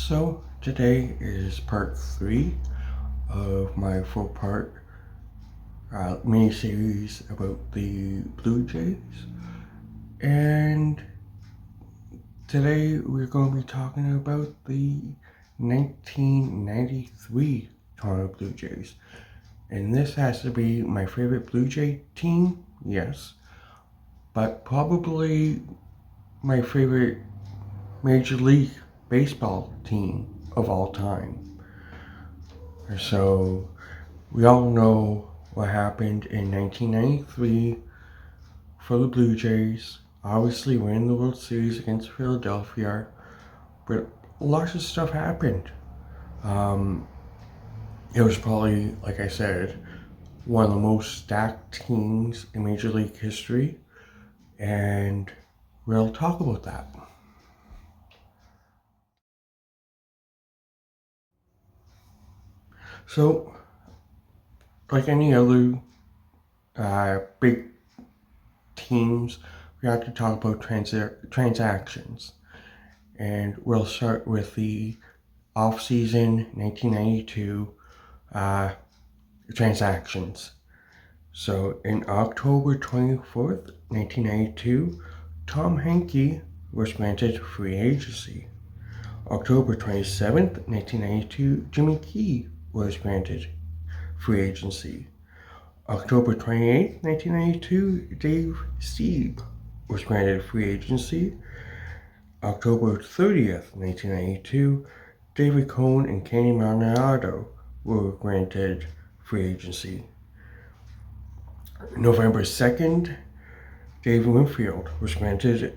So today is part 3 of my 4-part mini-series about the Blue Jays, and today we're going to be talking about the 1993 Toronto Blue Jays. And this has to be my favorite Blue Jay team, yes, but probably my favorite Major League Baseball team of all time. So we all know what happened in 1993 for the Blue Jays. Obviously winning the World Series against Philadelphia, but lots of stuff happened. It was probably, like I said, one of the most stacked teams in Major League history, and we'll talk about that. So, like any other big teams, we have to talk about transactions. And we'll start with the off-season 1992 transactions. So, in October 24th, 1992, Tom Henke was granted free agency. October 27th, 1992, Jimmy Key was granted free agency. October 28th, 1992, Dave Stieb was granted free agency. October 30th, 1992, David Cone and Kenny Maldonado were granted free agency. November 2nd, Dave Winfield was granted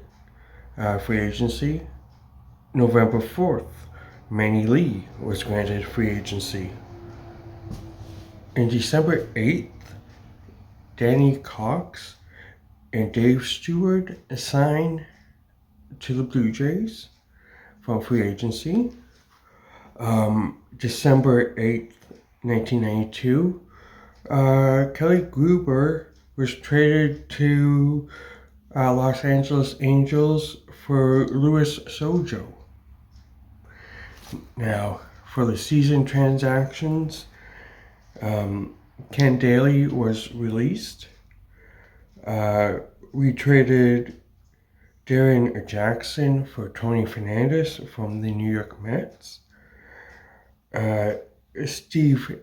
free agency. November 4th, Manny Lee was granted free agency. On December 8th, Danny Cox and Dave Stewart signed to the Blue Jays from free agency. December 8th, 1992, Kelly Gruber was traded to Los Angeles Angels for Luis Sojo. Now, for the season transactions, Ken Daly was released. We traded Darren Jackson for Tony Fernandez from the New York Mets. Steve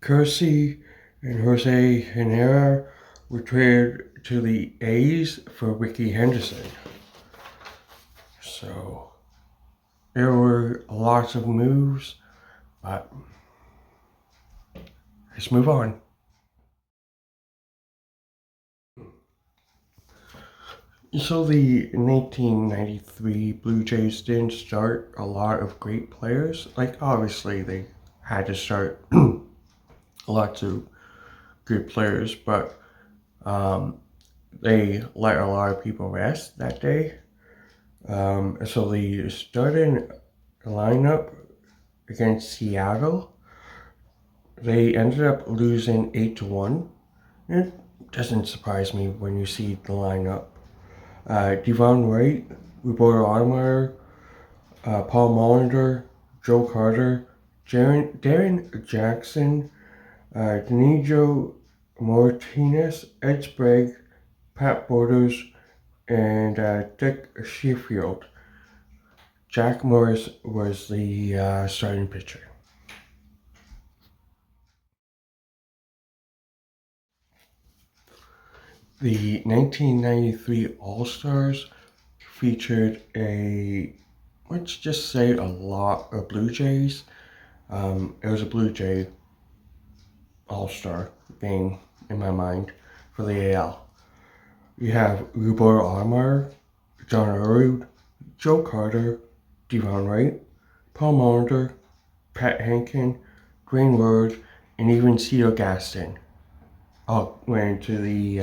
Kersey and Jose Herrera were traded to the A's for Rickey Henderson. So there were lots of moves, but let's move on. So the 1993 Blue Jays didn't start a lot of great players. Like, obviously they had to start lots of good players, but they let a lot of people rest that day. So the starting lineup against Seattle, they ended up losing 8-1. It doesn't surprise me when you see the lineup. Devon Wright, Roberto Alomar, Paul Molitor, Joe Carter, Darren Jackson, Danijo Martinez, Ed Sprague, Pat Borders, and Dick Sheffield. Jack Morris was the starting pitcher. The 1993 All-Stars featured let's just say a lot of Blue Jays. It was a Blue Jay All-Star game in my mind for the AL. You have Roberto Alomar, John Arud, Joe Carter, Devon Wright, Paul Molitor, Pat Hankin, Dwayne Ward, and even Cito Gaston all went to the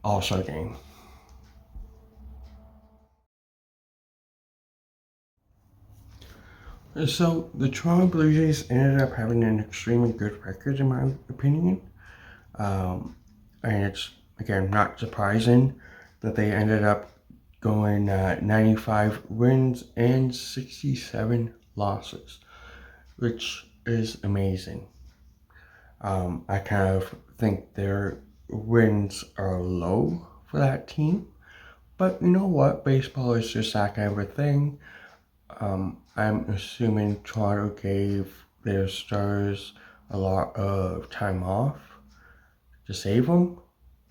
All-Star game. So the Toronto Blue Jays ended up having an extremely good record in my opinion. And it's, again, not surprising that they ended up going 95 wins and 67 losses, which is amazing. I kind of think their wins are low for that team, but you know what? Baseball is just that kind of a thing. I'm assuming Toronto gave their stars a lot of time off to save them,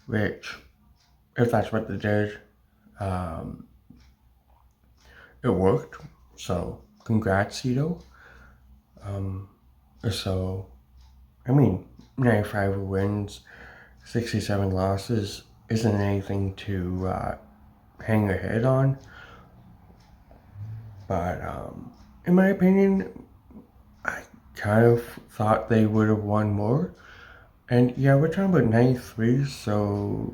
which, if that's what they did, um, it worked. So, congrats, Cito. Um, so, I mean, 95 wins, 67 losses isn't anything to hang your head on. But in my opinion, I kind of thought they would have won more. And yeah, we're talking about 93, so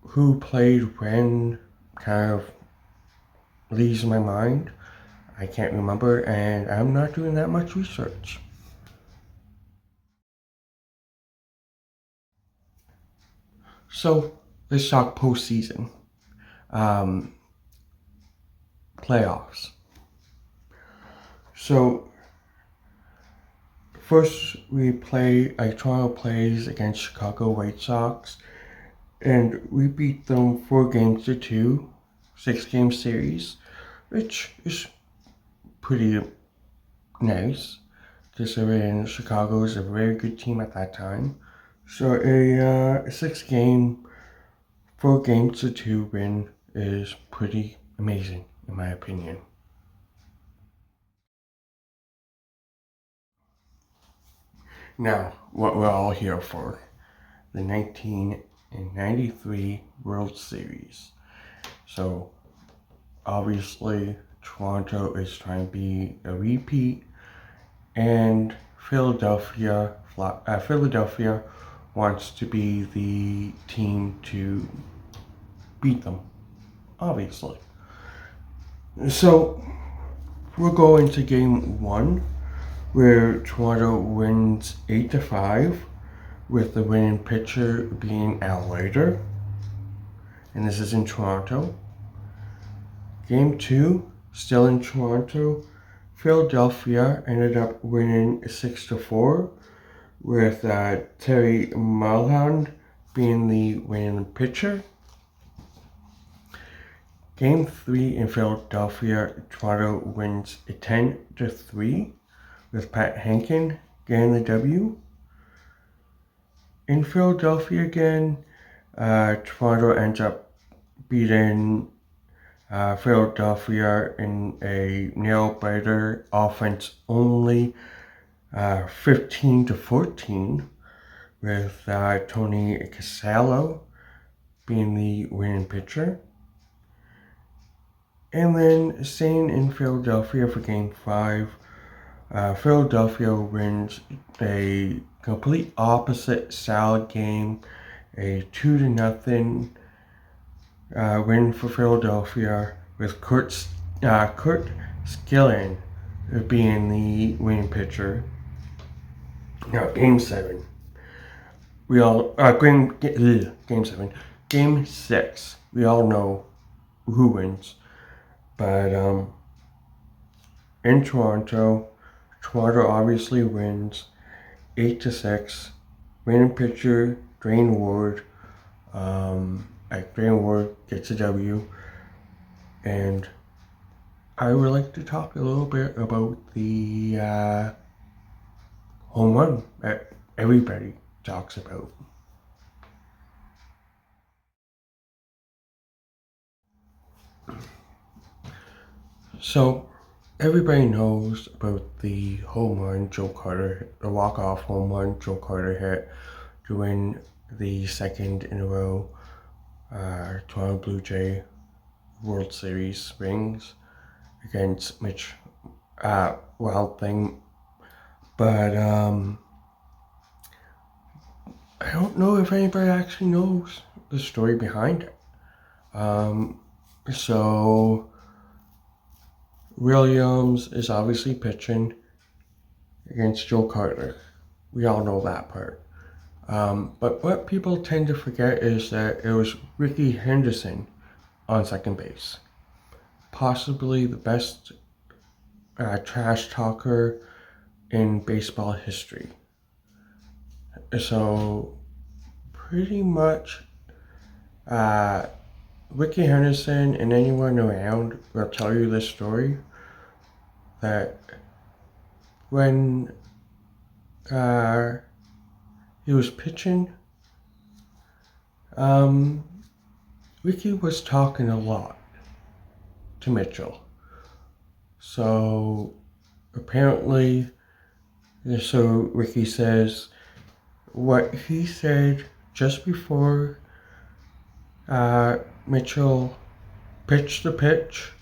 who played when kind of leaves my mind. I can't remember, and I'm not doing that much research. So let's talk postseason. Um, Playoffs. So first we play, Toronto plays against Chicago White Sox, and we beat them 4 games to 2, 6 game series, which is pretty nice considering Chicago is a very good team at that time. So a 6 game, 4 games to 2 win is pretty amazing in my opinion. Now, what we're all here for, the 1993 World Series. So obviously Toronto is trying to be a repeat, and Philadelphia wants to be the team to beat them, obviously. So we'll go into game one, where Toronto wins 8-5, with the winning pitcher being Al Leiter, and this is in Toronto. Game two, still in Toronto, Philadelphia ended up winning 6-4, with Terry Mulholland being the winning pitcher. Game 3 in Philadelphia, Toronto wins 10-3, with Pat Hentgen getting the W. In Philadelphia again, Toronto ends up beating Philadelphia in a nail-biter offense only, 15-14, with Tony Casallo being the winning pitcher. And then staying in Philadelphia for Game 5, Philadelphia wins a complete opposite style game, a 2-0 win for Philadelphia, with Kurt Skilling being the winning pitcher. Now, Game 7. Game 7. Game 6. We all know who wins. But in Toronto obviously wins 8-6. Winning pitcher Dwayne Ward. Dwayne Ward gets a W. And I would like to talk a little bit about the home run that everybody talks about. So everybody knows about the home run Joe Carter, the walk-off home run Joe Carter hit to win the second in a row Toronto Blue Jay World Series rings against Mitch Wild Thing. But I don't know if anybody actually knows the story behind it. So Williams is obviously pitching against Joe Carter. We all know that part. But what people tend to forget is that it was Rickey Henderson on second base. Possibly the best trash talker in baseball history. So pretty much Rickey Henderson and anyone around will tell you this story, that when he was pitching, Rickey was talking a lot to Mitchell. So apparently, so Rickey says what he said just before Mitchell pitched the pitch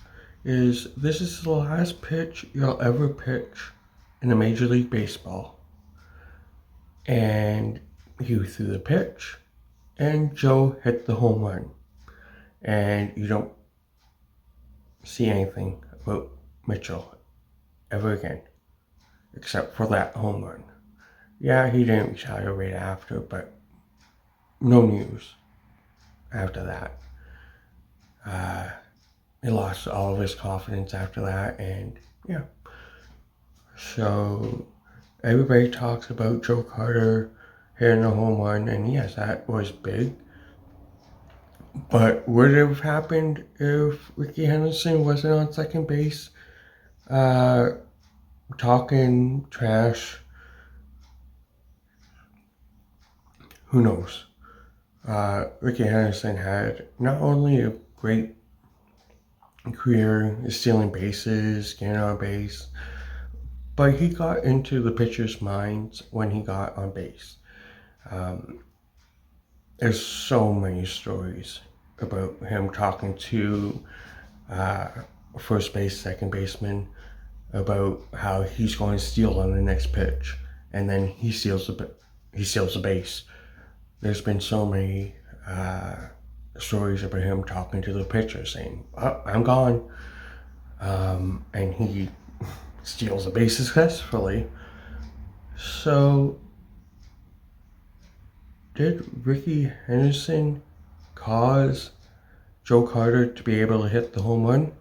is, "This is the last pitch you'll ever pitch in a Major League Baseball." And he threw the pitch, and Joe hit the home run. And you don't see anything about Mitchell ever again, except for that home run. Yeah, he didn't retire right after, but no news after that. He lost all of his confidence after that, and yeah. So everybody talks about Joe Carter hitting a home run, and yes, that was big. But would it have happened if Rickey Henderson wasn't on second base, talking trash? Who knows? Rickey Henderson had not only a great career stealing bases, getting on base, but he got into the pitcher's minds when he got on base. There's so many stories about him talking to first base, second baseman, about how he's going to steal on the next pitch, and then he steals the base. There's been so many stories about him talking to the pitcher, saying, "Oh, I'm gone," and he steals the base successfully. So, did Rickey Henderson cause Joe Carter to be able to hit the home run?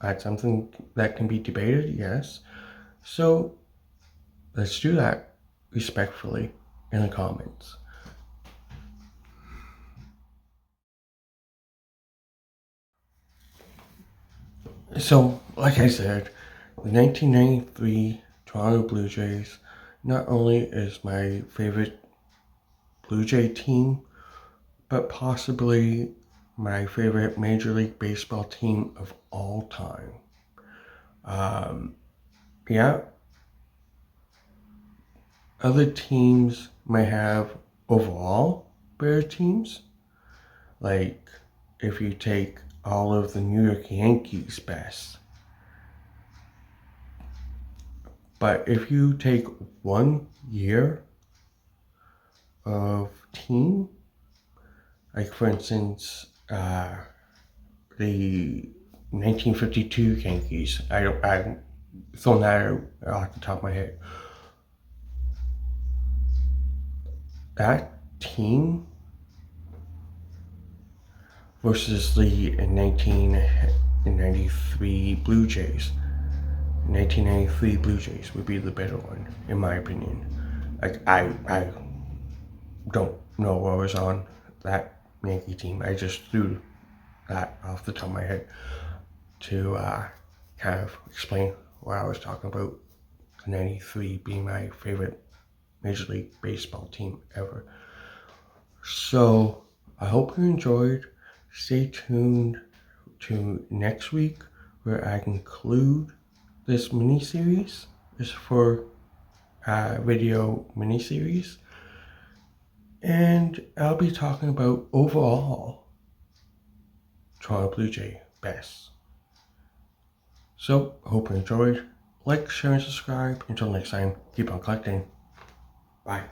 That's something that can be debated, yes. So, let's do that respectfully in the comments. So, like I said, the 1993 Toronto Blue Jays not only is my favorite Blue Jay team, but possibly my favorite Major League Baseball team of all time. Yeah, other teams may have overall better teams. Like, if you take all of the New York Yankees best. But if you take 1 year of team, like for instance, the 1952 Yankees, I'm throwing that out off the top of my head. That team versus the 1993 Blue Jays. 1993 Blue Jays would be the better one, in my opinion. Like, I don't know what was on that Yankee team. I just threw that off the top of my head to kind of explain what I was talking about. 93 being my favorite Major League Baseball team ever. So I hope you enjoyed. Stay tuned to next week, where I conclude this mini-series. This is for video mini-series. And I'll be talking about overall Toronto Blue Jay best. So, hope you enjoyed. Like, share, and subscribe. Until next time, keep on collecting. Bye.